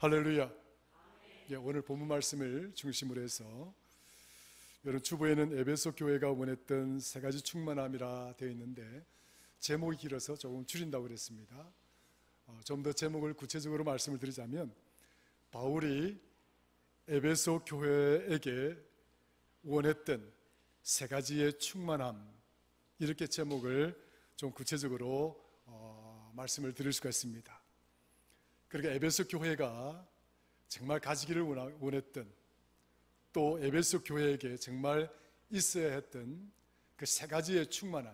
할렐루야. 오늘 본문 말씀을 중심으로 해서 여러분 주보에는 에베소 교회가 원했던 세 가지 충만함이라 되어 있는데 제목이 길어서 조금 줄인다고 그랬습니다. 좀 더 제목을 구체적으로 말씀을 드리자면 바울이 에베소 교회에게 원했던 세 가지의 충만함, 이렇게 제목을 좀 구체적으로 말씀을 드릴 수가 있습니다. 그러니까 에베소 교회가 정말 가지기를 원했던, 또 에베소 교회에게 정말 있어야 했던 그 세 가지의 충만함,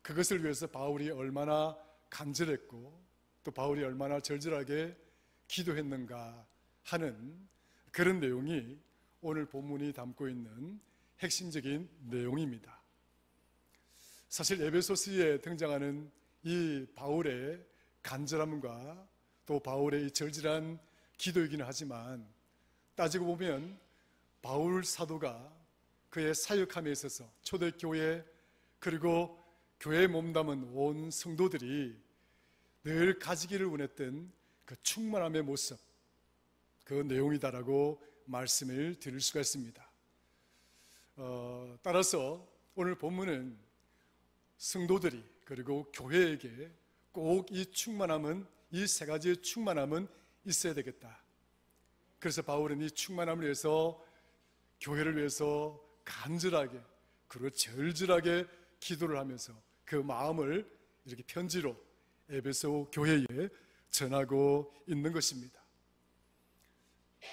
그것을 위해서 바울이 얼마나 간절했고 또 바울이 얼마나 절절하게 기도했는가 하는 그런 내용이 오늘 본문이 담고 있는 핵심적인 내용입니다. 사실 에베소서에 등장하는 이 바울의 간절함과 또 바울의 이 절절한 기도이기는 하지만 따지고 보면 바울 사도가 그의 사역함에 있어서 초대교회 그리고 교회에 몸담은 온 성도들이 늘 가지기를 원했던 그 충만함의 모습, 그 내용이다라고 말씀을 드릴 수가 있습니다. 따라서 오늘 본문은 성도들이 그리고 교회에게 꼭 이 충만함은, 이 세 가지의 충만함은 있어야 되겠다. 그래서 바울은 이 충만함을 위해서 교회를 위해서 간절하게 그리고 절절하게 기도를 하면서 그 마음을 이렇게 편지로 에베소 교회에 전하고 있는 것입니다.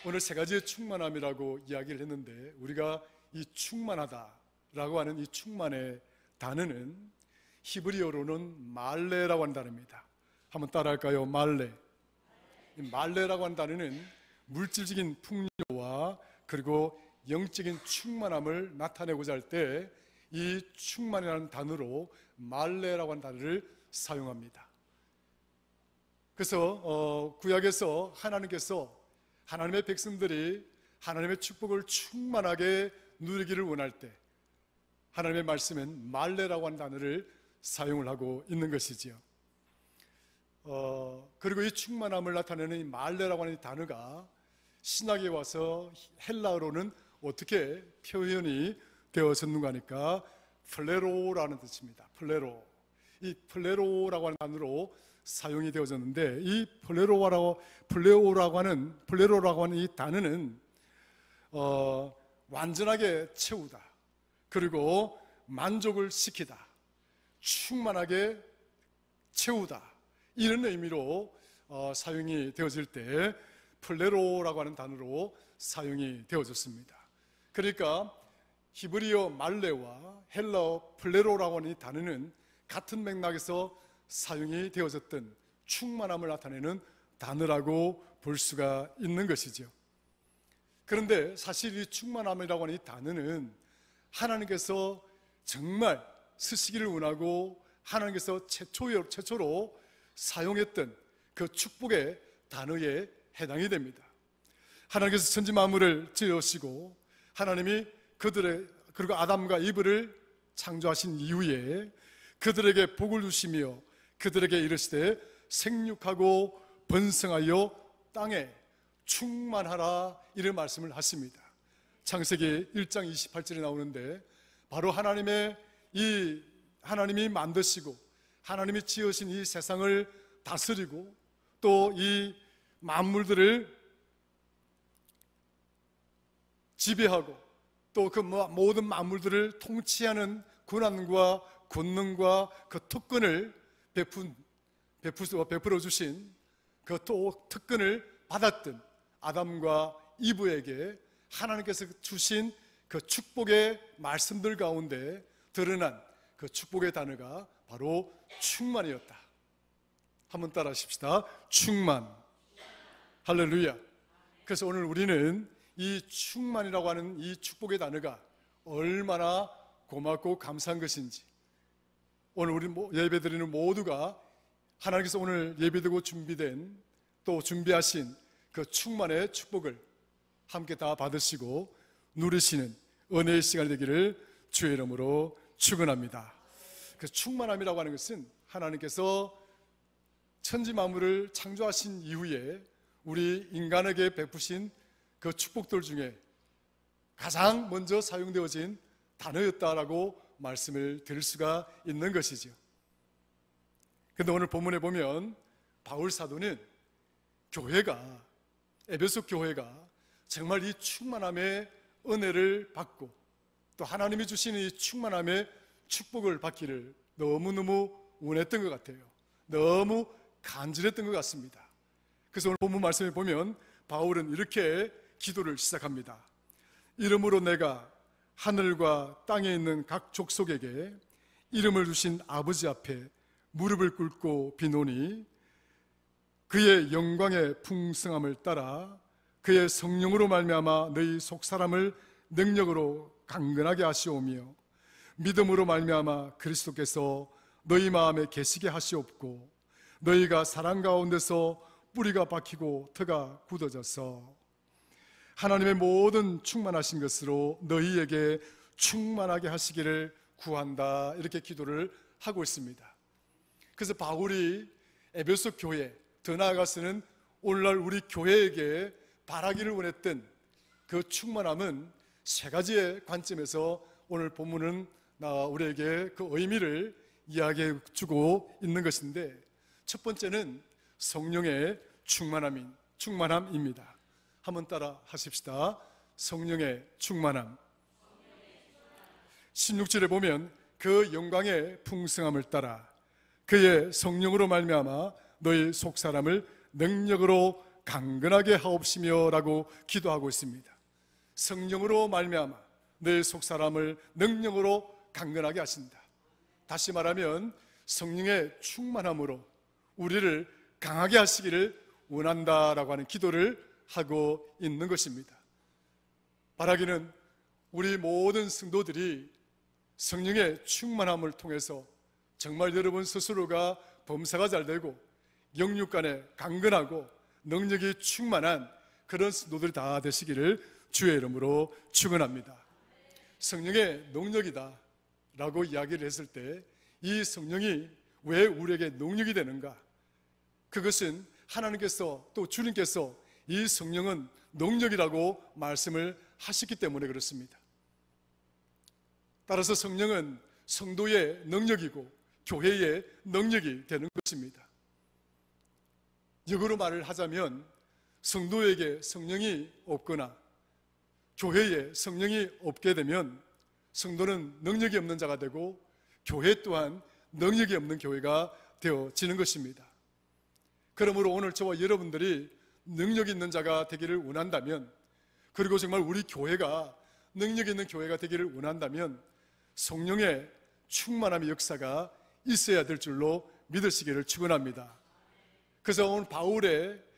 오늘 세 가지의 충만함이라고 이야기를 했는데 우리가 이 충만하다라고 하는 이 충만의 단어는 히브리어로는 말레라고 하는 단어입니다. 한번 따라할까요? 말레. 이 말레라고 하는 단어는 물질적인 풍요와 그리고 영적인 충만함을 나타내고자 할 때 이 충만이라는 단어로 말레라고 하는 단어를 사용합니다. 그래서 구약에서 하나님께서 하나님의 백성들이 하나님의 축복을 충만하게 누리기를 원할 때 하나님의 말씀은 말레라고 하는 단어를 사용을 하고 있는 것이지요. 그리고 이 충만함을 나타내는 이 말레라고 하는 이 단어가 신약에 와서 헬라어로는 어떻게 표현이 되어졌는가 하니까 플레로라는 뜻입니다. 플레로. 이 플레로라고 하는 단어로 사용이 되어졌는데 이 플레로라고 하는 이 단어는 완전하게 채우다, 그리고 만족을 시키다, 충만하게 채우다, 이런 의미로 사용이 되어질 때 플레로라고 하는 단어로 사용이 되어졌습니다. 그러니까 히브리어 말레와 헬라어 플레로라고 하는 이 단어는 같은 맥락에서 사용이 되어졌던 충만함을 나타내는 단어라고 볼 수가 있는 것이죠. 그런데 사실 이 충만함이라고 하는 이 단어는 하나님께서 정말 쓰시기를 원하고 하나님께서 최초로 사용했던 그 축복의 단어에 해당이 됩니다. 하나님께서 천지 만물을 지으시고 하나님이 그리고 아담과 이브를 창조하신 이후에 그들에게 복을 주시며 그들에게 이르시되 생육하고 번성하여 땅에 충만하라, 이런 말씀을 하십니다. 창세기 1장 28절에 나오는데 바로 하나님이 만드시고 하나님이 지으신 이 세상을 다스리고 또 이 만물들을 지배하고 또 그 모든 만물들을 통치하는 권한과 권능과 그 특권을 베풀어 주신 그 또 특권을 받았던 아담과 이브에게 하나님께서 주신 그 축복의 말씀들 가운데 드러난 그 축복의 단어가 바로 충만이었다. 한번 따라 하십시다. 충만. 할렐루야. 그래서 오늘 우리는 이 충만이라고 하는 이 축복의 단어가 얼마나 고맙고 감사한 것인지, 오늘 우리 예배드리는 모두가 하나님께서 오늘 예배드리고 준비하신 그 충만의 축복을 함께 다 받으시고 누리시는 은혜의 시간이 되기를 주의 이름으로 축원합니다. 그 충만함이라고 하는 것은 하나님께서 천지 만물을 창조하신 이후에 우리 인간에게 베푸신 그 축복들 중에 가장 먼저 사용되어진 단어였다라고 말씀을 드릴 수가 있는 것이죠. 그런데 오늘 본문에 보면 바울 사도는 교회가, 에베소 교회가 정말 이 충만함의 은혜를 받고 또 하나님이 주시는 이 충만함의 축복을 받기를 너무너무 원했던 것 같아요. 너무 간절했던 것 같습니다. 그래서 오늘 본문 말씀을 보면 바울은 이렇게 기도를 시작합니다. 이름으로 내가 하늘과 땅에 있는 각 족속에게 이름을 주신 아버지 앞에 무릎을 꿇고 비노니 그의 영광의 풍성함을 따라 그의 성령으로 말미암아 너희 속사람을 능력으로 강건하게 하시오며 믿음으로 말미암아 그리스도께서 너희 마음에 계시게 하시옵고 너희가 사랑 가운데서 뿌리가 박히고 터가 굳어져서 하나님의 모든 충만하신 것으로 너희에게 충만하게 하시기를 구한다, 이렇게 기도를 하고 있습니다. 그래서 바울이 에베소 교회, 더 나아가서는 오늘날 우리 교회에게 바라기를 원했던 그 충만함은 세 가지의 관점에서 오늘 본문은 우리에게 그 의미를 이야기해 주고 있는 것인데, 첫 번째는 성령의 충만함입니다. 한번 따라 하십시다. 성령의 충만함. 16절에 보면 그 영광의 풍성함을 따라 그의 성령으로 말미암아 너희 속사람을 능력으로 강건하게 하옵시며 라고 기도하고 있습니다. 성령으로 말미암아 너희 속사람을 능력으로 강건하게 하신다. 다시 말하면 성령의 충만함으로 우리를 강하게 하시기를 원한다라고 하는 기도를 하고 있는 것입니다. 바라기는 우리 모든 성도들이 성령의 충만함을 통해서 정말 여러분 스스로가 범사가 잘 되고 영육간에 강건하고 능력이 충만한 그런 성도들이 다 되시기를 주의 이름으로 축원합니다. 성령의 능력이다 라고 이야기를 했을 때 이 성령이 왜 우리에게 능력이 되는가? 그것은 하나님께서 또 주님께서 이 성령은 능력이라고 말씀을 하셨기 때문에 그렇습니다. 따라서 성령은 성도의 능력이고 교회의 능력이 되는 것입니다. 역으로 말을 하자면 성도에게 성령이 없거나 교회에 성령이 없게 되면 성도는 능력이 없는 자가 되고 교회 또한 능력이 없는 교회가 되어지는 것입니다. 그러므로 오늘 저와 여러분들이 능력 있는 자가 되기를 원한다면, 그리고 정말 우리 교회가 능력 있는 교회가 되기를 원한다면 성령의 충만함의 역사가 있어야 될 줄로 믿으시기를 축원합니다. 그래서 오늘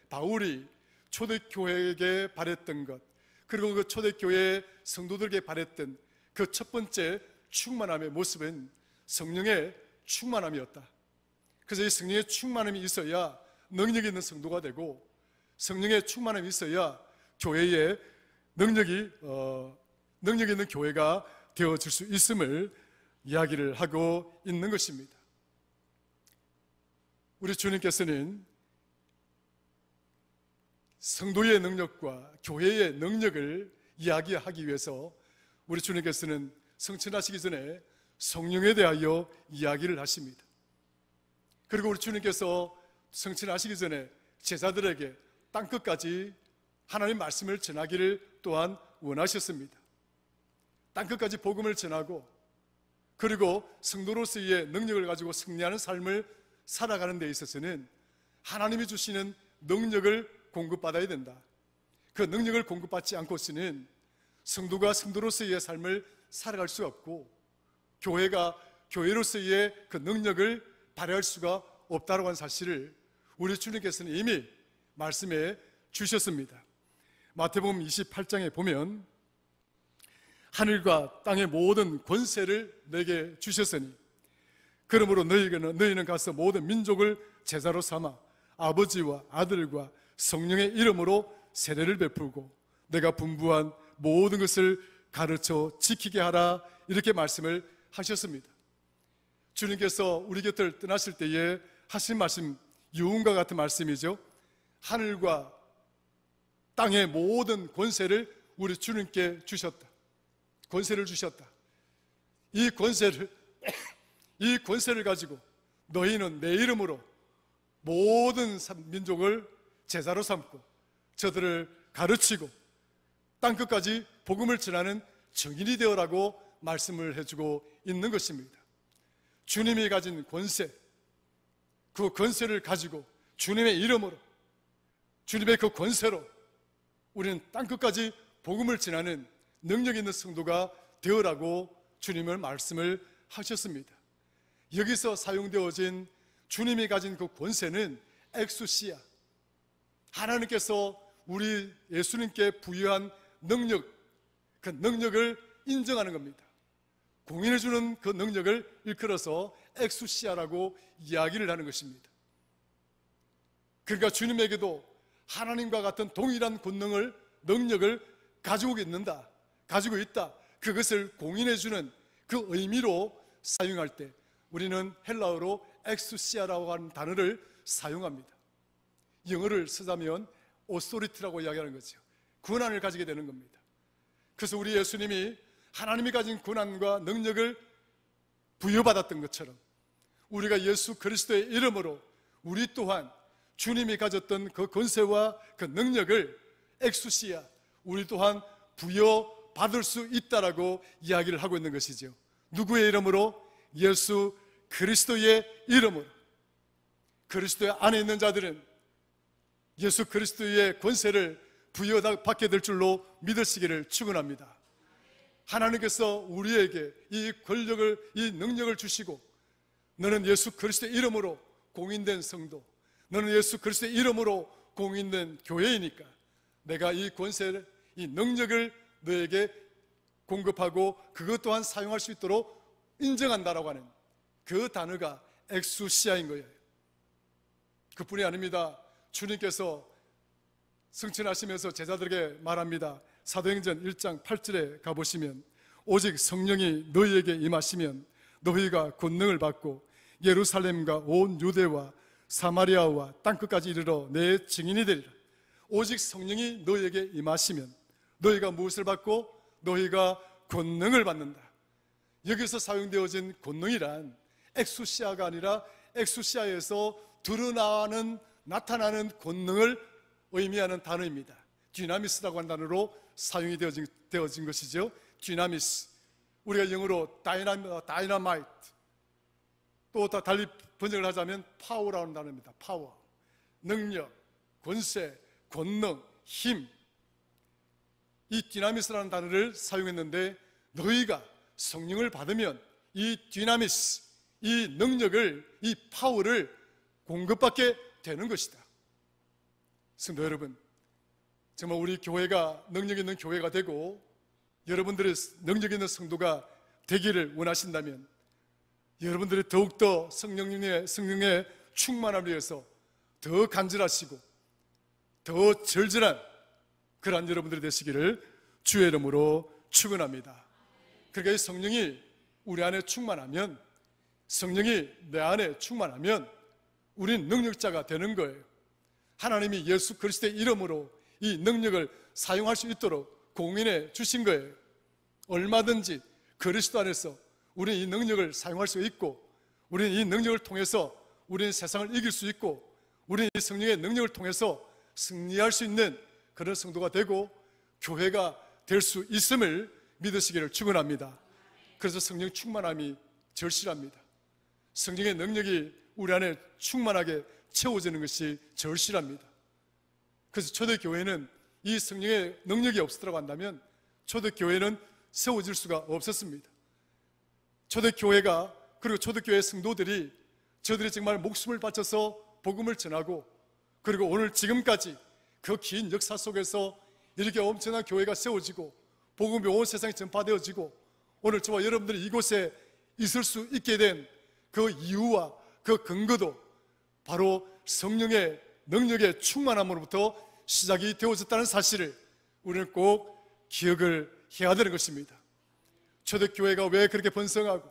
바울이 초대교회에게 바랬던 것, 그리고 그 초대교회 성도들에게 바랬던 그 첫 번째 충만함의 모습은 성령의 충만함이었다. 그래서 이 성령의 충만함이 있어야 능력 있는 성도가 되고, 성령의 충만함이 있어야 교회에 능력 있는 교회가 되어질 수 있음을 이야기를 하고 있는 것입니다. 우리 주님께서는 성도의 능력과 교회의 능력을 이야기하기 위해서 우리 주님께서는 성천하시기 전에 성령에 대하여 이야기를 하십니다. 그리고 우리 주님께서 성천하시기 전에 제자들에게 땅끝까지 하나님 말씀을 전하기를 또한 원하셨습니다. 땅끝까지 복음을 전하고, 그리고 성도로서의 능력을 가지고 승리하는 삶을 살아가는 데 있어서는 하나님이 주시는 능력을 공급받아야 된다. 그 능력을 공급받지 않고서는 성도가 성도로서의 삶을 살아갈 수 없고, 교회가 교회로서의 그 능력을 발휘할 수가 없다고 하는 사실을 우리 주님께서는 이미 말씀해 주셨습니다. 마태복음 28장에 보면 하늘과 땅의 모든 권세를 내게 주셨으니 그러므로 너희는 가서 모든 민족을 제자로 삼아 아버지와 아들과 성령의 이름으로 세례를 베풀고 내가 분부한 모든 것을 가르쳐 지키게 하라, 이렇게 말씀을 하셨습니다. 주님께서 우리 곁을 떠나실 때에 하신 말씀, 유언과 같은 말씀이죠. 하늘과 땅의 모든 권세를 우리 주님께 주셨다. 권세를 주셨다. 이 권세를 가지고 너희는 내 이름으로 모든 민족을 제자로 삼고 저들을 가르치고 땅끝까지 복음을 전하는 증인이 되어라고 말씀을 해주고 있는 것입니다. 주님이 가진 권세, 그 권세를 가지고 주님의 이름으로, 주님의 그 권세로 우리는 땅끝까지 복음을 전하는 능력 있는 성도가 되어라고 주님을 말씀을 하셨습니다. 여기서 사용되어진 주님이 가진 그 권세는 엑수시아, 하나님께서 우리 예수님께 부여한 능력, 그 능력을 인정하는 겁니다. 공인해주는 그 능력을 일컬어서 엑수시아라고 이야기를 하는 것입니다. 그러니까 주님에게도 하나님과 같은 동일한 권능을, 능력을 가지고 있다. 그것을 공인해주는 그 의미로 사용할 때 우리는 헬라어로 엑수시아라고 하는 단어를 사용합니다. 영어를 쓰자면 오소리티라고 이야기하는 거죠. 권한을 가지게 되는 겁니다. 그래서 우리 예수님이 하나님이 가진 권한과 능력을 부여받았던 것처럼 우리가 예수 그리스도의 이름으로 우리 또한 주님이 가졌던 그 권세와 그 능력을 엑수시아, 우리 또한 부여받을 수 있다라고 이야기를 하고 있는 것이죠. 누구의 이름으로? 예수 그리스도의 이름으로. 그리스도 안에 있는 자들은 예수 그리스도의 권세를 부여받게 될 줄로 믿으시기를 축원합니다. 하나님께서 우리에게 이 권력을, 이 능력을 주시고 너는 예수 그리스도의 이름으로 공인된 성도, 너는 예수 그리스도의 이름으로 공인된 교회이니까 내가 이 권세를, 이 능력을 너에게 공급하고 그것 또한 사용할 수 있도록 인정한다라고 하는 그 단어가 엑수시아인 거예요. 그뿐이 아닙니다. 주님께서 승천하시면서 제자들에게 말합니다. 사도행전 1장 8절에 가보시면 오직 성령이 너희에게 임하시면 너희가 권능을 받고 예루살렘과 온 유대와 사마리아와 땅끝까지 이르러 내 증인이 되리라. 오직 성령이 너희에게 임하시면 너희가 무엇을 받고? 너희가 권능을 받는다. 여기서 사용되어진 권능이란 엑수시아가 아니라 엑수시아에서 드러나는, 나타나는 권능을 의미하는 단어입니다. 디나미스라고 하는 단어로 사용이 되어진 것이죠. 디나미스, 우리가 영어로 다이나마이트, 또 달리 번역을 하자면 파워라고 하는 단어입니다. 파워, 능력, 권세, 권능, 힘. 이 디나미스라는 단어를 사용했는데 너희가 성령을 받으면 이 디나미스, 이 능력을, 이 파워를 공급받게 되는 것이다. 성도 여러분, 정말 우리 교회가 능력 있는 교회가 되고 여러분들의 능력 있는 성도가 되기를 원하신다면 여러분들이 더욱더 성령의 충만함을 위해서 더 간절하시고 더 절절한 그러한 여러분들이 되시기를 주의 이름으로 축원합니다. 그러니까 이 성령이 우리 안에 충만하면, 성령이 내 안에 충만하면 우린 능력자가 되는 거예요. 하나님이 예수 그리스도의 이름으로 이 능력을 사용할 수 있도록 공인해 주신 거예요. 얼마든지 그리스도 안에서 우리는 이 능력을 사용할 수 있고, 우리는 이 능력을 통해서 우리는 세상을 이길 수 있고, 우리는 이 성령의 능력을 통해서 승리할 수 있는 그런 성도가 되고 교회가 될 수 있음을 믿으시기를 축원합니다. 그래서 성령 충만함이 절실합니다. 성령의 능력이 우리 안에 충만하게 채워지는 것이 절실합니다. 그래서 초대교회는 이 성령의 능력이 없었다고 한다면 초대교회는 세워질 수가 없었습니다. 초대교회가, 그리고 초대교회 성도들이 저들이 정말 목숨을 바쳐서 복음을 전하고, 그리고 오늘 지금까지 그 긴 역사 속에서 이렇게 엄청난 교회가 세워지고 복음이 온 세상에 전파되어지고 오늘 저와 여러분들이 이곳에 있을 수 있게 된 그 이유와 그 근거도 바로 성령의 능력의 충만함으로부터 시작이 되어졌다는 사실을 우리는 꼭 기억을 해야 되는 것입니다. 초대교회가 왜 그렇게 번성하고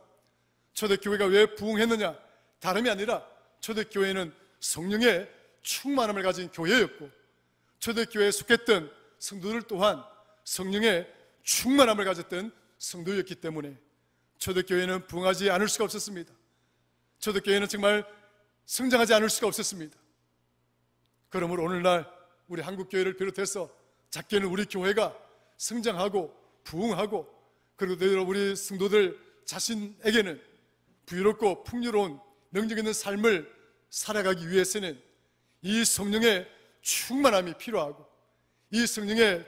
초대교회가 왜 부흥했느냐? 다름이 아니라 초대교회는 성령의 충만함을 가진 교회였고 초대교회에 속했던 성도들 또한 성령의 충만함을 가졌던 성도였기 때문에 초대교회는 부흥하지 않을 수가 없었습니다. 초대교회는 정말 성장하지 않을 수가 없었습니다. 그러므로 오늘날 우리 한국교회를 비롯해서 작게는 우리 교회가 성장하고 부흥하고, 그리고 우리 성도들 자신에게는 부유롭고 풍요로운 능력 있는 삶을 살아가기 위해서는 이 성령의 충만함이 필요하고, 이 성령의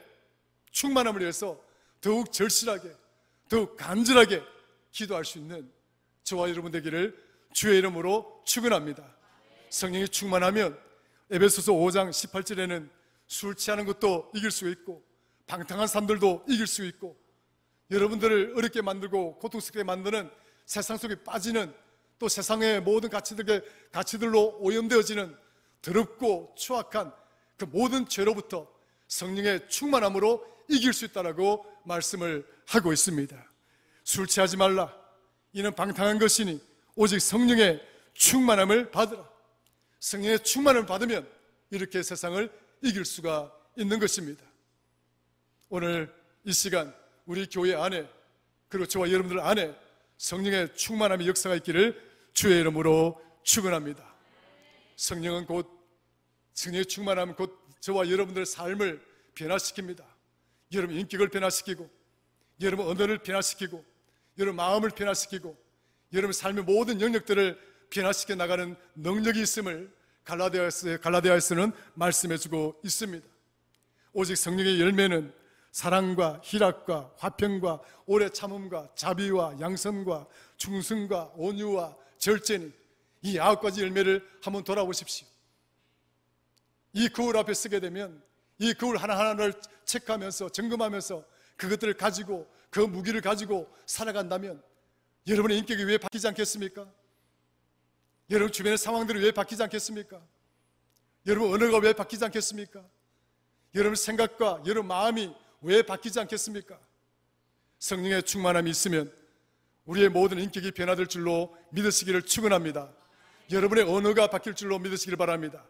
충만함을 위해서 더욱 절실하게, 더욱 간절하게 기도할 수 있는 저와 여러분 되기를 주의 이름으로 축원합니다. 성령이 충만하면 에베소서 5장 18절에는 술 취하는 것도 이길 수 있고 방탕한 삶들도 이길 수 있고, 여러분들을 어렵게 만들고 고통스럽게 만드는 세상 속에 빠지는, 또 세상의 모든 가치들로 오염되어지는 더럽고 추악한 그 모든 죄로부터 성령의 충만함으로 이길 수 있다라고 말씀을 하고 있습니다. 술 취하지 말라, 이는 방탕한 것이니 오직 성령의 충만함을 받으라. 성령의 충만함을 받으면 이렇게 세상을 이길 수가 있는 것입니다. 오늘 이 시간 우리 교회 안에, 그리고 저와 여러분들 안에 성령의 충만함의 역사가 있기를 주의 이름으로 축원합니다. 성령의 충만함은 곧 저와 여러분들의 삶을 변화시킵니다. 여러분 인격을 변화시키고, 여러분 언어를 변화시키고, 여러분 마음을 변화시키고, 여러분 삶의 모든 영역들을 변화시켜 나가는 능력이 있음을 갈라디아에서는 말씀해주고 있습니다. 오직 성령의 열매는 사랑과 희락과 화평과 오래 참음과 자비와 양선과 충성과 온유와 절제니, 이 9가지 열매를 한번 돌아보십시오. 이 거울 앞에 서게 되면 이 거울 하나하나를 체크하면서 점검하면서 그것들을 가지고, 그 무기를 가지고 살아간다면 여러분의 인격이 왜 바뀌지 않겠습니까? 여러분 주변의 상황들이 왜 바뀌지 않겠습니까? 여러분 언어가 왜 바뀌지 않겠습니까? 여러분 생각과 여러분 마음이 왜 바뀌지 않겠습니까? 성령의 충만함이 있으면 우리의 모든 인격이 변화될 줄로 믿으시기를 축원합니다. 여러분의 언어가 바뀔 줄로 믿으시기를 바랍니다.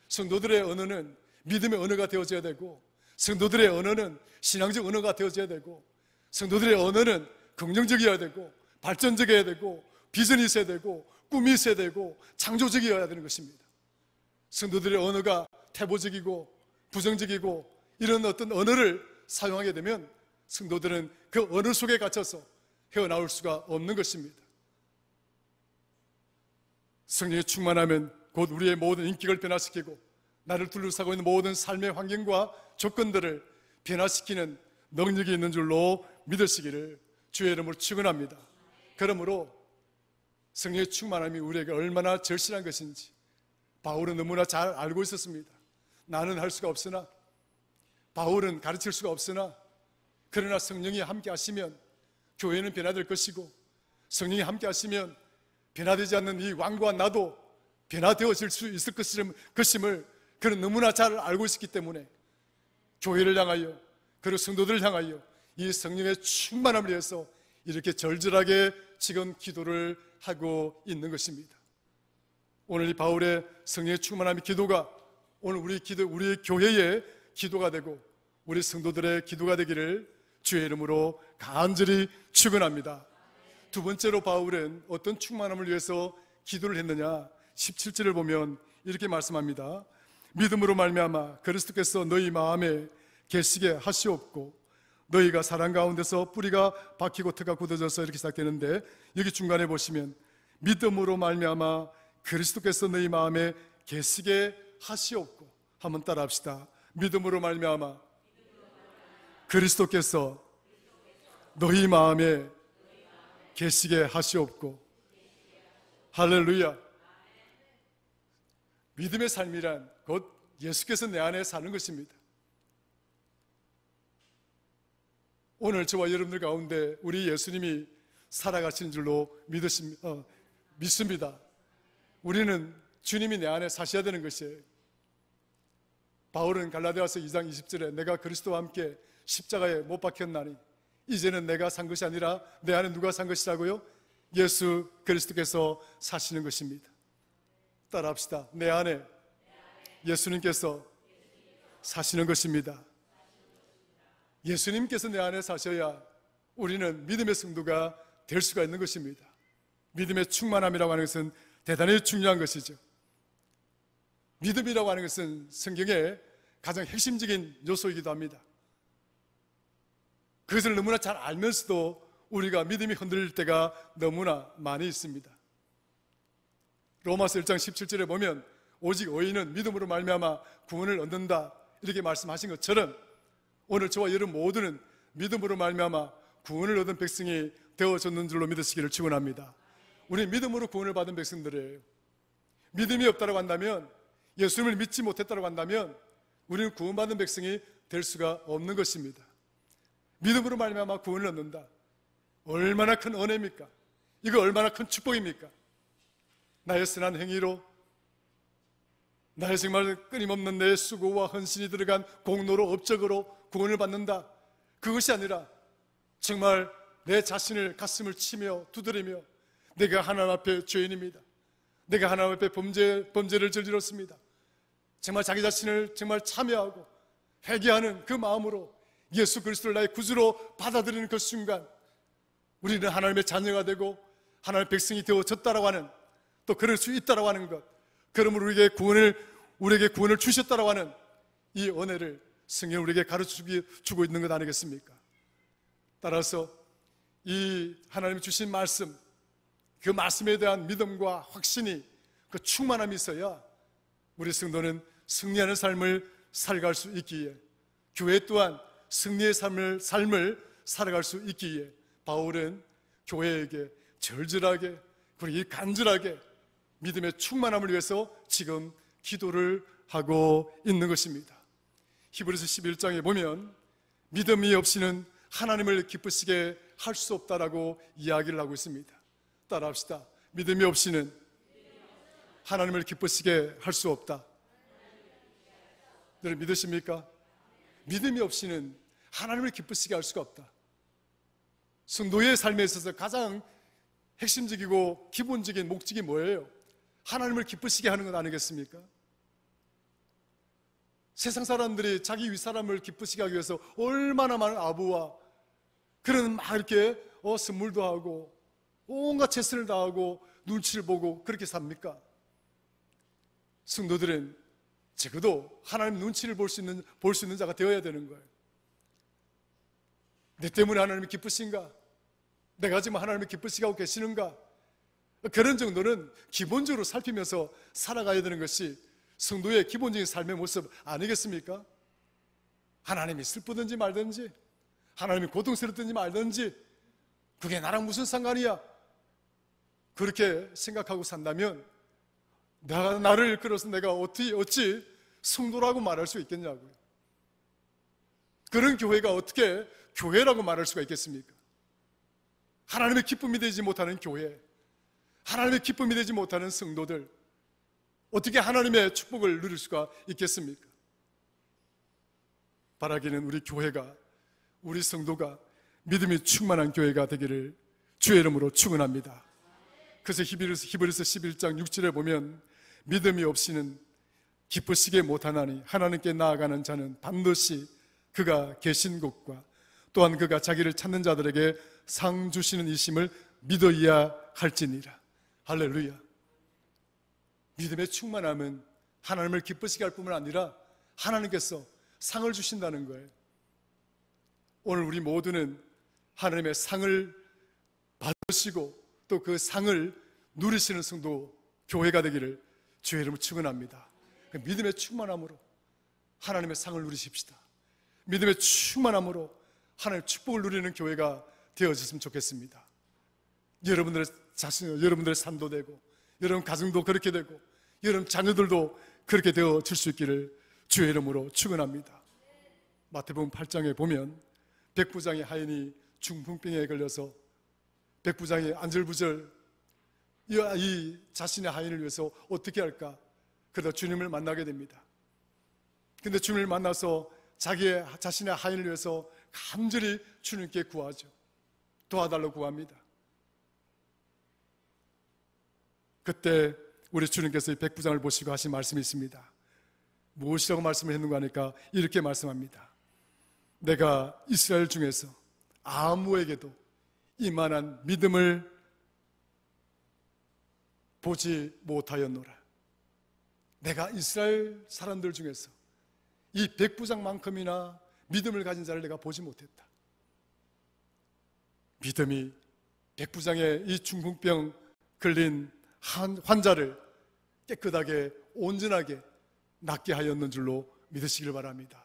성도들의 언어는 믿음의 언어가 되어져야 되고, 성도들의 언어는 신앙적 언어가 되어져야 되고, 성도들의 언어는 긍정적이어야 되고 발전적이어야 되고 비전이 있어야 되고 꿈이 있어야 되고 창조적이어야 되는 것입니다. 성도들의 언어가 태보적이고 부정적이고 이런 어떤 언어를 사용하게 되면 성도들은 그 언어 속에 갇혀서 헤어나올 수가 없는 것입니다. 성령의 충만하면 곧 우리의 모든 인격을 변화시키고 나를 둘러싸고 있는 모든 삶의 환경과 조건들을 변화시키는 능력이 있는 줄로 믿으시기를 주의 이름으로 축원합니다. 그러므로 성령의 충만함이 우리에게 얼마나 절실한 것인지 바울은 너무나 잘 알고 있었습니다. 나는 할 수가 없으나, 바울은 가르칠 수가 없으나, 그러나 성령이 함께 하시면 교회는 변화될 것이고, 성령이 함께 하시면 변화되지 않는 이 왕과 나도 변화되어질 수 있을 것임을 그는 너무나 잘 알고 있었기 때문에 교회를 향하여, 그리고 성도들을 향하여 이 성령의 충만함을 위해서 이렇게 절절하게 지금 기도를 하고 있는 것입니다. 오늘 이 바울의 성령의 충만함의 기도가 오늘 우리 교회의 기도가 되고 우리 성도들의 기도가 되기를 주의 이름으로 간절히 축원합니다. 두 번째로 바울은 어떤 충만함을 위해서 기도를 했느냐, 17절을 보면 이렇게 말씀합니다. 믿음으로 말미암아 그리스도께서 너희 마음에 계시게 하시옵고 너희가 사랑 가운데서 뿌리가 박히고 터가 굳어져서 이렇게 시작되는데, 여기 중간에 보시면 믿음으로 말미암아 그리스도께서 너희 마음에 계시게 하시옵고, 한번 따라 합시다. 믿음으로 말미암아 그리스도께서 너희 마음에 계시게 하시옵고. 할렐루야. 믿음의 삶이란 곧 예수께서 내 안에 사는 것입니다. 오늘 저와 여러분들 가운데 우리 예수님이 살아가신 줄로 믿습니다. 우리는 주님이 내 안에 사셔야 되는 것이에요. 바울은 갈라디아서 2장 20절에 내가 그리스도와 함께 십자가에 못 박혔나니 이제는 내가 산 것이 아니라 내 안에 누가 산 것이라고요? 예수 그리스도께서 사시는 것입니다. 따라합시다. 내 안에 예수님께서 사시는 것입니다. 예수님께서 내 안에 사셔야 우리는 믿음의 성도가 될 수가 있는 것입니다. 믿음의 충만함이라고 하는 것은 대단히 중요한 것이죠. 믿음이라고 하는 것은 성경의 가장 핵심적인 요소이기도 합니다. 그것을 너무나 잘 알면서도 우리가 믿음이 흔들릴 때가 너무나 많이 있습니다. 로마서 1장 17절에 보면 오직 의인은 믿음으로 말미암아 구원을 얻는다 이렇게 말씀하신 것처럼 오늘 저와 여러분 모두는 믿음으로 말미암아 구원을 얻은 백성이 되어졌는 줄로 믿으시기를 축원합니다. 우리 믿음으로 구원을 받은 백성들이에요. 믿음이 없다고 한다면, 예수님을 믿지 못했다고 한다면 우리는 구원받은 백성이 될 수가 없는 것입니다. 믿음으로 말미암아 구원을 얻는다. 얼마나 큰 은혜입니까? 이거 얼마나 큰 축복입니까? 나의 선한 행위로, 나의 정말 끊임없는 내 수고와 헌신이 들어간 공로로, 업적으로 구원을 받는다. 그것이 아니라 정말 내 자신을 가슴을 치며 두드리며 내가 하나님 앞에 죄인입니다, 내가 하나님 앞에 범죄를 저질렀습니다, 정말 자기 자신을 정말 참여하고 회개하는 그 마음으로 예수 그리스도를 나의 구주로 받아들이는 그 순간 우리는 하나님의 자녀가 되고 하나님의 백성이 되어졌다라고 하는, 또 그럴 수 있다라고 하는 것, 그러므로 우리에게 구원을 주셨다라고 하는 이 은혜를 성경이 우리에게 가르쳐주고 있는 것 아니겠습니까? 따라서 이 하나님이 주신 말씀, 그 말씀에 대한 믿음과 확신이, 그 충만함이 있어야 우리 성도는 승리하는 삶을 살아갈 수 있기에, 교회 또한 승리의 삶을 살아갈 수 있기에 바울은 교회에게 절절하게 그리고 간절하게 믿음의 충만함을 위해서 지금 기도를 하고 있는 것입니다. 히브리서 11장에 보면 믿음이 없이는 하나님을 기쁘시게 할 수 없다라고 이야기를 하고 있습니다. 따라합시다. 믿음이 없이는 하나님을 기쁘시게 할 수 없다. 여러분 믿으십니까? 믿음이 없이는 하나님을 기쁘시게 할 수가 없다. 성도의 삶에 있어서 가장 핵심적이고 기본적인 목적이 뭐예요? 하나님을 기쁘시게 하는 것 아니겠습니까? 세상 사람들이 자기 윗사람을 기쁘시게 하기 위해서 얼마나 많은 아부와 그런 막 이렇게 선물도 하고 온갖 최선을 다하고 눈치를 보고 그렇게 삽니까? 성도들은 적어도 하나님 눈치를 볼 수 있는 자가 되어야 되는 거예요. 내 때문에 하나님이 기쁘신가? 내가 지금 하나님이 기쁘시게 하고 계시는가? 그런 정도는 기본적으로 살피면서 살아가야 되는 것이 성도의 기본적인 삶의 모습 아니겠습니까? 하나님이 슬프든지 말든지, 하나님이 고통스럽든지 말든지 그게 나랑 무슨 상관이야? 그렇게 생각하고 산다면 나를 이끌어서 내가 어찌 성도라고 말할 수 있겠냐고요. 그런 교회가 어떻게 교회라고 말할 수가 있겠습니까? 하나님의 기쁨이 되지 못하는 교회, 하나님의 기쁨이 되지 못하는 성도들, 어떻게 하나님의 축복을 누릴 수가 있겠습니까? 바라기는 우리 교회가, 우리 성도가 믿음이 충만한 교회가 되기를 주의 이름으로 축원합니다. 그래서 히브리서 11장 6절에 보면 믿음이 없이는 기쁘시게 못하나니 하나님께 나아가는 자는 반드시 그가 계신 곳과 또한 그가 자기를 찾는 자들에게 상 주시는 이심을 믿어야 할지니라. 할렐루야. 믿음의 충만함은 하나님을 기쁘시게 할 뿐만 아니라 하나님께서 상을 주신다는 거예요. 오늘 우리 모두는 하나님의 상을 받으시고 또 그 상을 누리시는 성도 교회가 되기를 주의 이름으로 축원합니다. 믿음의 충만함으로 하나님의 상을 누리십시다. 믿음의 충만함으로 하나님의 축복을 누리는 교회가 되어졌으면 좋겠습니다. 여러분들의 삶도 되고, 여러분 가정도 그렇게 되고, 여러분 자녀들도 그렇게 되어질 수 있기를 주의 이름으로 축원합니다. 마태복음 8장에 보면 백부장의 하인이 중풍병에 걸려서 백부장이 안절부절 이 자신의 하인을 위해서 어떻게 할까? 그러다 주님을 만나게 됩니다. 근데 주님을 만나서 자신의 하인을 위해서 간절히 주님께 구하죠. 도와달라고 구합니다. 그때 우리 주님께서 이 백부장을 보시고 하신 말씀이 있습니다. 무엇이라고 말씀을 했는가 하니까 이렇게 말씀합니다. 내가 이스라엘 중에서 아무에게도 이만한 믿음을 보지 못하였노라. 내가 이스라엘 사람들 중에서 이 백부장만큼이나 믿음을 가진 자를 내가 보지 못했다. 믿음이 백부장의 이 중풍병 걸린 환자를 깨끗하게 온전하게 낫게 하였는 줄로 믿으시길 바랍니다.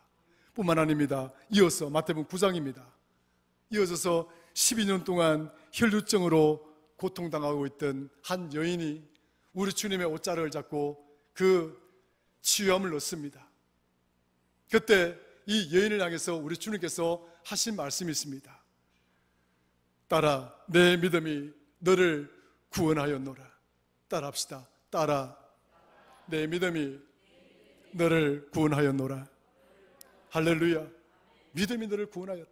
뿐만 아닙니다. 이어서 마태복음 9장입니다. 이어져서 12년 동안 혈루증으로 고통당하고 있던 한 여인이 우리 주님의 옷자락을 잡고 그 치유함을 넣습니다. 그때 이 여인을 향해서 우리 주님께서 하신 말씀이 있습니다. 따라 내 믿음이 너를 구원하였노라. 따라합시다. 따라 내 믿음이 너를 구원하였노라. 할렐루야. 믿음이 너를 구원하였다.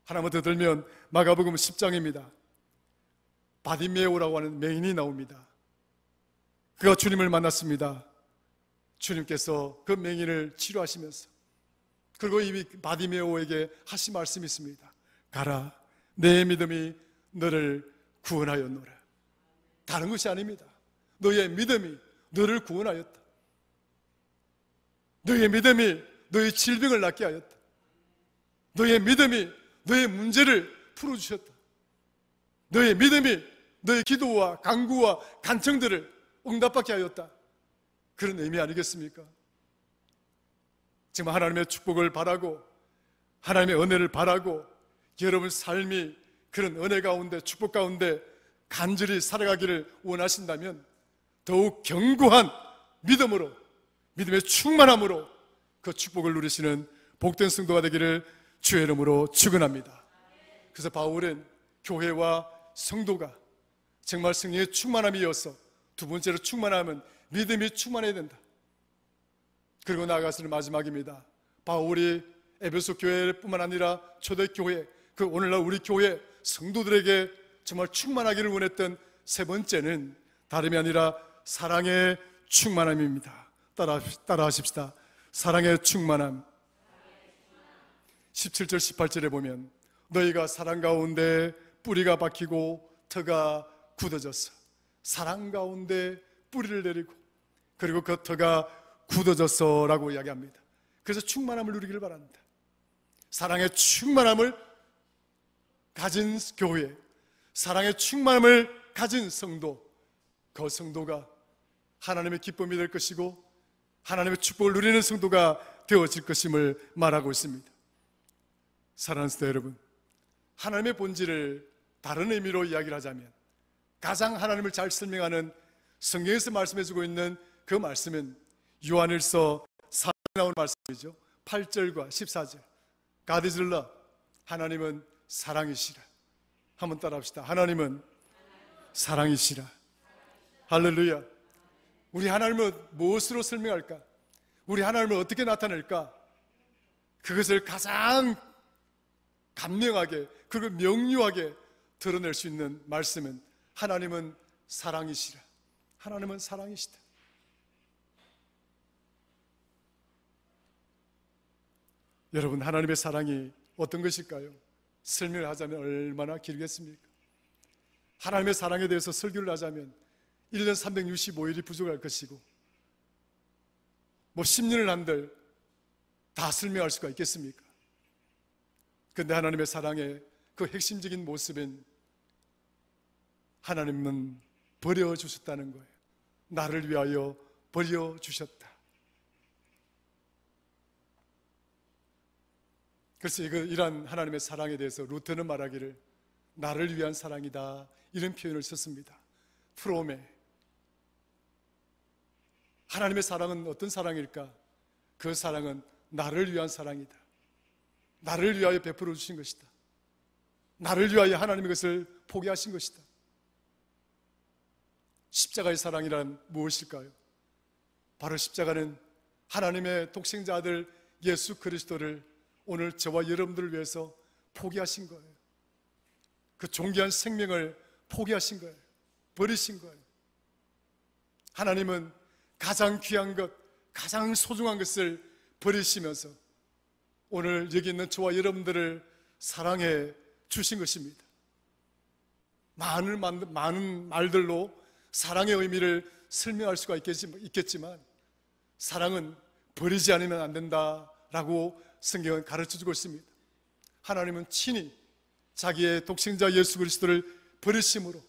하나만 더 들면 마가복음 10장입니다. 바디메오라고 하는 맹인이 나옵니다. 그가 주님을 만났습니다. 주님께서 그 맹인을 치료하시면서 그리고 이 바디메오에게 하신 말씀이 있습니다. 가라, 내 믿음이 너를 구원하였노라. 다른 것이 아닙니다. 너의 믿음이 너를 구원하였다. 너의 믿음이 너의 질병을 낫게 하였다. 너의 믿음이 너의 문제를 풀어주셨다. 너의 믿음이 너의 기도와 간구와 간청들을 응답받게 하였다. 그런 의미 아니겠습니까? 정말 하나님의 축복을 바라고 하나님의 은혜를 바라고 여러분 삶이 그런 은혜 가운데 축복 가운데 간절히 살아가기를 원하신다면 더욱 견고한 믿음으로, 믿음의 충만함으로 그 축복을 누리시는 복된 성도가 되기를 주의 이름으로 축원합니다. 그래서 바울은 교회와 성도가 정말 성령의 충만함이 이어서 두 번째로 충만함은 믿음이 충만해야 된다. 그리고 나아가서는 마지막입니다. 바울이 에베소 교회뿐만 아니라 초대교회, 그 오늘날 우리 교회 성도들에게 정말 충만하기를 원했던 세 번째는 다름이 아니라 사랑의 충만함입니다. 따라하십시다. 사랑의 충만함. 17절 18절에 보면 너희가 사랑 가운데 뿌리가 박히고 터가 굳어졌어. 사랑 가운데 뿌리를 내리고 그리고 그 터가 굳어졌어 라고 이야기합니다. 그래서 충만함을 누리기를 바랍니다. 사랑의 충만함을 가진 교회, 사랑의 충만함을 가진 성도, 그 성도가 하나님의 기쁨이 될 것이고 하나님의 축복을 누리는 성도가 되어질 것임을 말하고 있습니다. 사랑하는 성도 여러분, 하나님의 본질을 다른 의미로 이야기를 하자면 가장 하나님을 잘 설명하는 성경에서 말씀해주고 있는 그 말씀은 요한일서 4장에 나오는 말씀이죠. 8절과 14절. God is love. 하나님은 사랑이시라. 한번 따라합시다. 하나님은 사랑이시라. 할렐루야. 우리 하나님을 무엇으로 설명할까? 우리 하나님을 어떻게 나타낼까? 그것을 가장 간명하게 그리고 명료하게 드러낼 수 있는 말씀은 하나님은 사랑이시라. 하나님은 사랑이시다. 여러분, 하나님의 사랑이 어떤 것일까요? 설명을 하자면 얼마나 길겠습니까? 하나님의 사랑에 대해서 설교를 하자면 1년 365일이 부족할 것이고 10년을 한들 다 설명할 수가 있겠습니까? 그런데 하나님의 사랑의 그 핵심적인 모습은 하나님은 버려주셨다는 거예요. 나를 위하여 버려주셨다. 그래서 이러한 하나님의 사랑에 대해서 루터는 말하기를 나를 위한 사랑이다 이런 표현을 썼습니다. 프로메. 하나님의 사랑은 어떤 사랑일까? 그 사랑은 나를 위한 사랑이다. 나를 위하여 베풀어 주신 것이다. 나를 위하여 하나님의 것을 포기하신 것이다. 십자가의 사랑이란 무엇일까요? 바로 십자가는 하나님의 독생자 아들 예수 그리스도를 오늘 저와 여러분들을 위해서 포기하신 거예요. 그 존귀한 생명을 포기하신 거예요. 버리신 거예요. 하나님은 가장 귀한 것, 가장 소중한 것을 버리시면서 오늘 여기 있는 저와 여러분들을 사랑해 주신 것입니다. 많은 말들로 사랑의 의미를 설명할 수가 있겠지만 사랑은 버리지 않으면 안 된다라고 성경은 가르쳐주고 있습니다. 하나님은 친히 자기의 독생자 예수 그리스도를 버리심으로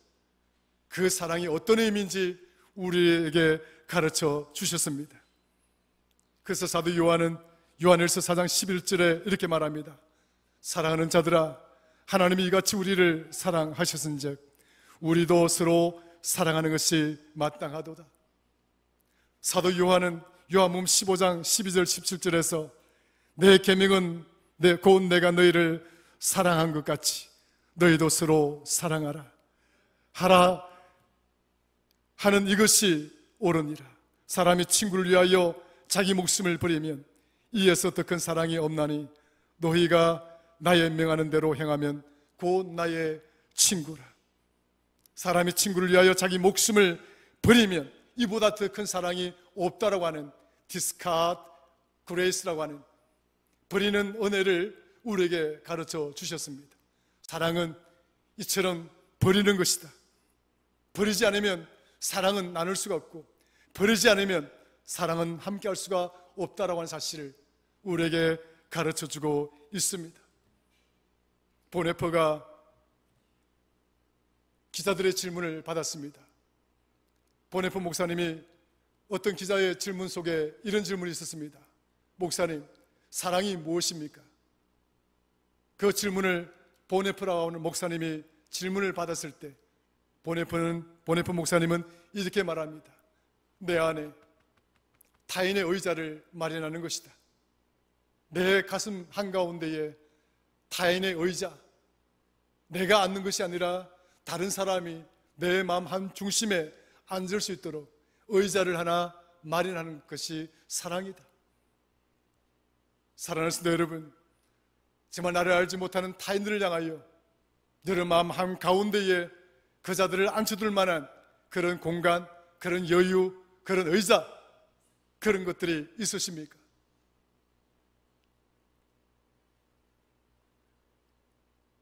그 사랑이 어떤 의미인지 우리에게 가르쳐 주셨습니다. 그래서 사도 요한은 요한일서 4장 11절에 이렇게 말합니다. 사랑하는 자들아, 하나님이 이같이 우리를 사랑하셨은즉 우리도 서로 사랑하는 것이 마땅하도다. 사도 요한은 요한복음 15장 12절 17절에서 내 계명은 곧 내가 너희를 사랑한 것 같이 너희도 서로 사랑하라 하라 하는 이것이 옳으니라. 사람이 친구를 위하여 자기 목숨을 버리면 이에서 더 큰 사랑이 없나니 너희가 나의 명하는 대로 행하면 곧 나의 친구라. 사람이 친구를 위하여 자기 목숨을 버리면 이보다 더 큰 사랑이 없다라고 하는 디스카트 그레이스라고 하는 버리는 은혜를 우리에게 가르쳐 주셨습니다. 사랑은 이처럼 버리는 것이다. 버리지 않으면 사랑은 나눌 수가 없고 버리지 않으면 사랑은 함께할 수가 없다라고 하는 사실을 우리에게 가르쳐 주고 있습니다. 보네퍼가 기자들의 질문을 받았습니다. 보네퍼 목사님이 어떤 기자의 질문 속에 이런 질문이 있었습니다. 목사님, 사랑이 무엇입니까? 그 질문을 보네퍼라고 하는 목사님이 질문을 받았을 때 보네퍼 목사님은 이렇게 말합니다. 내 안에 타인의 의자를 마련하는 것이다. 내 가슴 한가운데에 타인의 의자, 내가 앉는 것이 아니라 다른 사람이 내 마음 한 중심에 앉을 수 있도록 의자를 하나 마련하는 것이 사랑이다. 사랑하는 성도 여러분, 정말 나를 알지 못하는 타인들을 향하여 여러분 마음 한가운데에 그 자들을 앉혀둘 만한 그런 공간, 그런 여유, 그런 의자, 그런 것들이 있으십니까?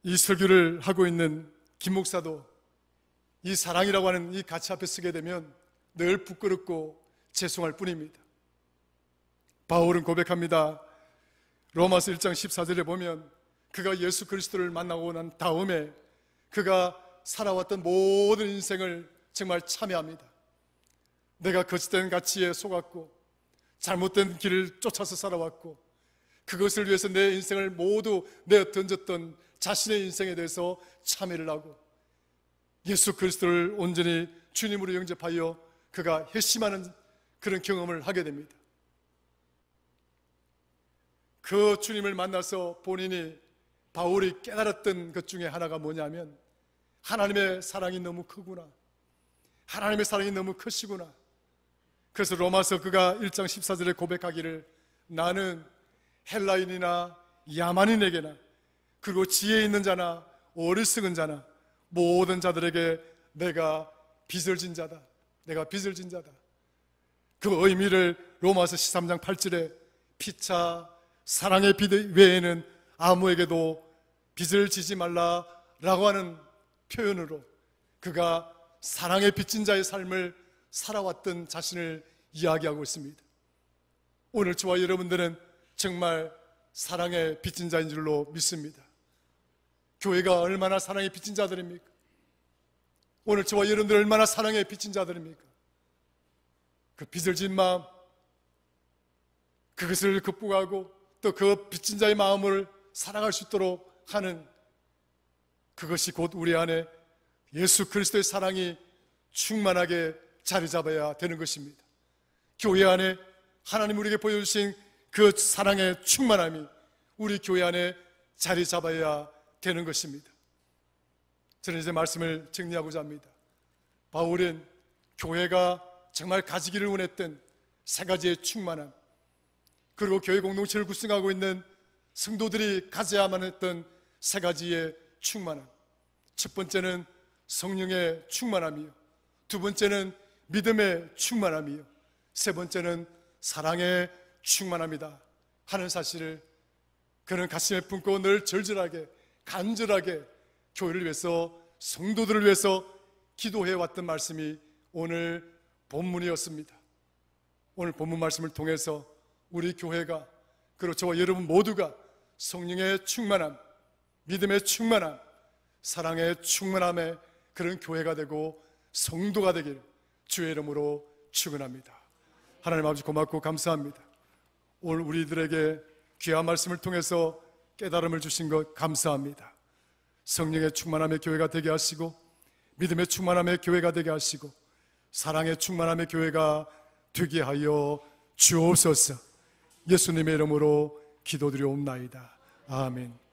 이 설교를 하고 있는 김 목사도 이 사랑이라고 하는 이 가치 앞에 서게 되면 늘 부끄럽고 죄송할 뿐입니다. 바울은 고백합니다. 로마서 1장 14절에 보면 그가 예수 그리스도를 만나고 난 다음에 그가 살아왔던 모든 인생을 정말 참회합니다. 내가 거짓된 가치에 속았고 잘못된 길을 쫓아서 살아왔고 그것을 위해서 내 인생을 모두 내어 던졌던 자신의 인생에 대해서 참회를 하고 예수 그리스도를 온전히 주님으로 영접하여 그가 회심하는 그런 경험을 하게 됩니다. 그 주님을 만나서 본인이 바울이 깨달았던 것 중에 하나가 뭐냐면 하나님의 사랑이 너무 크구나, 하나님의 사랑이 너무 크시구나. 그래서 로마서 그가 1장 14절에 고백하기를 나는 헬라인이나 야만인에게나 그리고 지혜 있는 자나 어리석은 자나 모든 자들에게 내가 빚을 진 자다. 내가 빚을 진 자다. 그 의미를 로마서 13장 8절에 피차 사랑의 빚 외에는 아무에게도 빚을 지지 말라라고 하는 표현으로 그가 사랑의 빚진 자의 삶을 살아왔던 자신을 이야기하고 있습니다. 오늘 저와 여러분들은 정말 사랑의 빚진 자인 줄로 믿습니다. 교회가 얼마나 사랑의 빚진 자들입니까? 오늘 저와 여러분들 얼마나 사랑의 빚진 자들입니까? 그 빚을 진 마음, 그것을 극복하고 또 그 빚진 자의 마음을 사랑할 수 있도록 하는 그것이 곧 우리 안에 예수 그리스도의 사랑이 충만하게 자리 잡아야 되는 것입니다. 교회 안에 하나님 우리에게 보여주신 그 사랑의 충만함이 우리 교회 안에 자리 잡아야 되는 것입니다. 저는 이제 말씀을 정리하고자 합니다. 바울은 교회가 정말 가지기를 원했던 세 가지의 충만함, 그리고 교회 공동체를 구성하고 있는 성도들이 가져야만 했던 세 가지의 충만함. 첫 번째는 성령의 충만함이요, 두 번째는 믿음의 충만함이요, 세 번째는 사랑의 충만함이다 하는 사실을 그는 가슴에 품고 늘 절절하게 간절하게 교회를 위해서 성도들을 위해서 기도해 왔던 말씀이 오늘 본문이었습니다. 오늘 본문 말씀을 통해서 우리 교회가, 그리고 저와 여러분 모두가 성령의 충만함, 믿음의 충만함, 사랑의 충만함의 그런 교회가 되고 성도가 되길 주의 이름으로 축원합니다. 하나님 아버지 고맙고 감사합니다. 오늘 우리들에게 귀한 말씀을 통해서 깨달음을 주신 것 감사합니다. 성령의 충만함의 교회가 되게 하시고, 믿음의 충만함의 교회가 되게 하시고, 사랑의 충만함의 교회가 되게 하여 주옵소서. 예수님의 이름으로 기도드리옵나이다. 아멘.